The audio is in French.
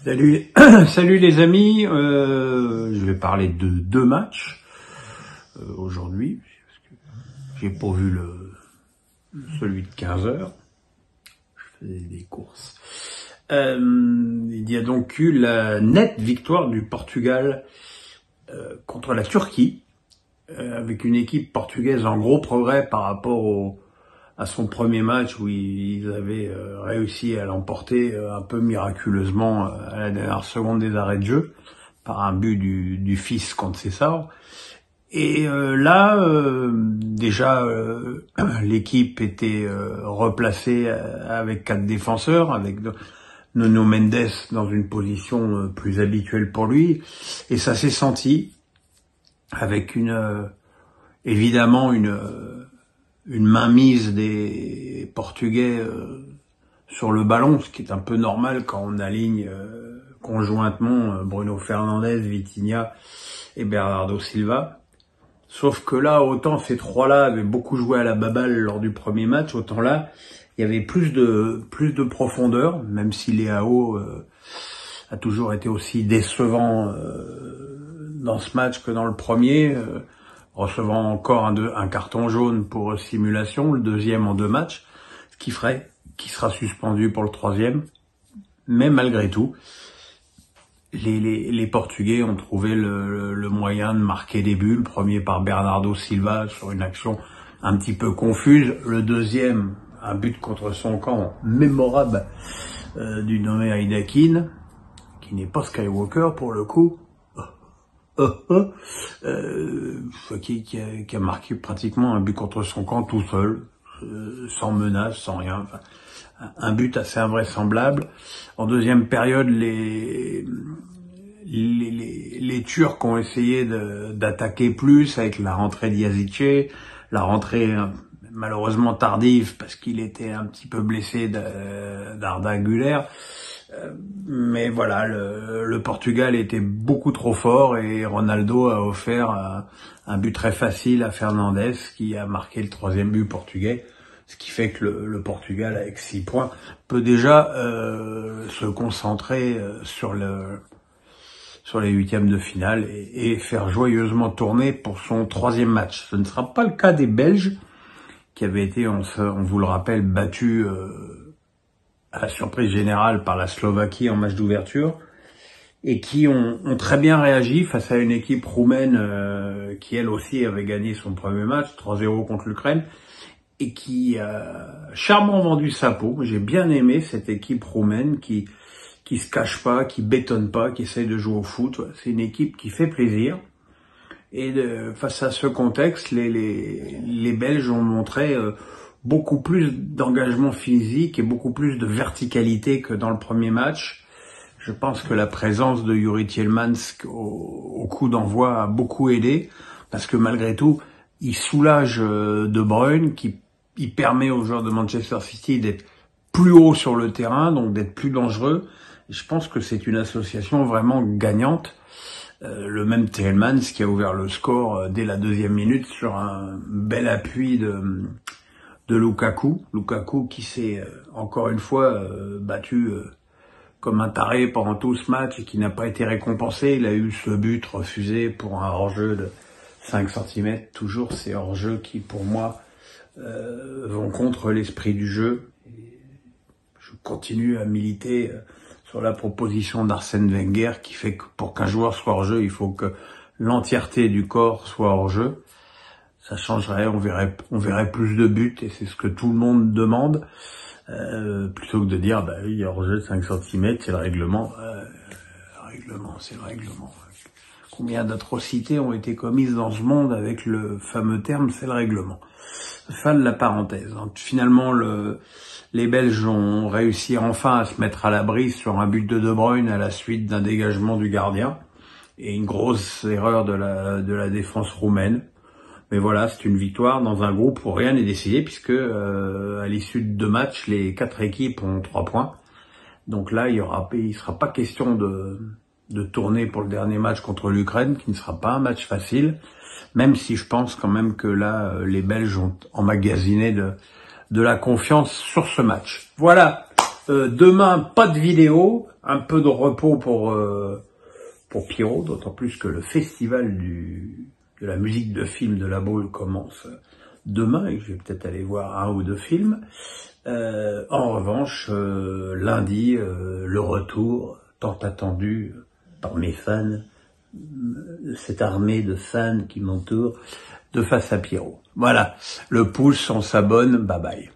Salut, salut les amis. Je vais parler de deux matchs aujourd'hui. J'ai pas vu celui de 15 heures. Je faisais des courses. Il y a donc eu la nette victoire du Portugal contre la Turquie, avec une équipe portugaise en gros progrès par rapport à son premier match où ils avaient réussi à l'emporter un peu miraculeusement à la dernière seconde des arrêts de jeu par un but du fils contre César. Et déjà l'équipe était replacée avec 4 défenseurs, avec Nuno Mendes dans une position plus habituelle pour lui, et ça s'est senti avec évidemment une mainmise des Portugais sur le ballon, ce qui est un peu normal quand on aligne conjointement Bruno Fernandes, Vitinha et Bernardo Silva. Sauf que là, autant ces trois-là avaient beaucoup joué à la baballe lors du premier match, autant là, il y avait plus de profondeur, même si Leao a toujours été aussi décevant dans ce match que dans le premier, recevant encore un carton jaune pour simulation, le deuxième en 2 matchs, ce qui ferait qu'il sera suspendu pour le troisième. Mais malgré tout, les Portugais ont trouvé le moyen de marquer des buts. Le premier par Bernardo Silva sur une action un petit peu confuse. Le deuxième, un but contre son camp mémorable du nommé Aidakin, qui n'est pas Skywalker pour le coup. Qui a marqué pratiquement un but contre son camp tout seul, sans menace, sans rien. Enfin, un but assez invraisemblable. En deuxième période, les Turcs ont essayé d'attaquer plus avec la rentrée d'Yazice, la rentrée malheureusement tardive parce qu'il était un petit peu blessé d'Arda Güler. Mais voilà, le Portugal était beaucoup trop fort et Ronaldo a offert un but très facile à Fernandes qui a marqué le troisième but portugais, ce qui fait que le Portugal avec 6 points peut déjà se concentrer sur les huitièmes de finale et faire joyeusement tourner pour son troisième match. Ce ne sera pas le cas des Belges qui avaient été, on vous le rappelle, battus à la surprise générale par la Slovaquie en match d'ouverture, et qui ont très bien réagi face à une équipe roumaine qui elle aussi avait gagné son premier match, 3-0 contre l'Ukraine, et qui a charmant vendu sa peau. J'ai bien aimé cette équipe roumaine qui se cache pas, qui bétonne pas, qui essaye de jouer au foot. C'est une équipe qui fait plaisir. Et face à ce contexte, les Belges ont montré beaucoup plus d'engagement physique et beaucoup plus de verticalité que dans le premier match. Je pense que la présence de Youri Tielemans au coup d'envoi a beaucoup aidé, parce que malgré tout, il soulage De Bruyne, il permet aux joueurs de Manchester City d'être plus haut sur le terrain, donc d'être plus dangereux. Et je pense que c'est une association vraiment gagnante. Le même Tielemans qui a ouvert le score dès la 2e minute sur un bel appui de Lukaku. Lukaku qui s'est encore une fois battu comme un taré pendant tout ce match et qui n'a pas été récompensé. Il a eu ce but refusé pour un hors-jeu de 5 cm. Toujours ces hors-jeux qui, pour moi, vont contre l'esprit du jeu. Et je continue à militer sur la proposition d'Arsène Wenger qui fait que pour qu'un joueur soit hors-jeu, il faut que l'entièreté du corps soit hors-jeu. Ça changerait, on verrait plus de buts et c'est ce que tout le monde demande, plutôt que de dire bah oui, hors-jeu de 5 cm, c'est le règlement. C'est le règlement. Combien d'atrocités ont été commises dans ce monde avec le fameux terme, c'est le règlement. Fin de la parenthèse. Finalement, les Belges ont réussi enfin à se mettre à l'abri sur un but de Bruyne à la suite d'un dégagement du gardien et une grosse erreur de la défense roumaine. Mais voilà, c'est une victoire dans un groupe où rien n'est décidé puisque à l'issue de 2 matchs, les 4 équipes ont 3 points. Donc là, il sera pas question de tourner pour le dernier match contre l'Ukraine, qui ne sera pas un match facile, même si je pense quand même que là, les Belges ont emmagasiné de la confiance sur ce match. Voilà, Demain, pas de vidéo, un peu de repos pour Pierrot, d'autant plus que le festival de la musique de film de La Baule commence demain et que je vais peut-être aller voir 1 ou 2 films. En revanche, lundi, le retour tant attendu par mes fans, cette armée de fans qui m'entoure, de Face à Pierrot. Voilà, le pouce, on s'abonne, bye bye.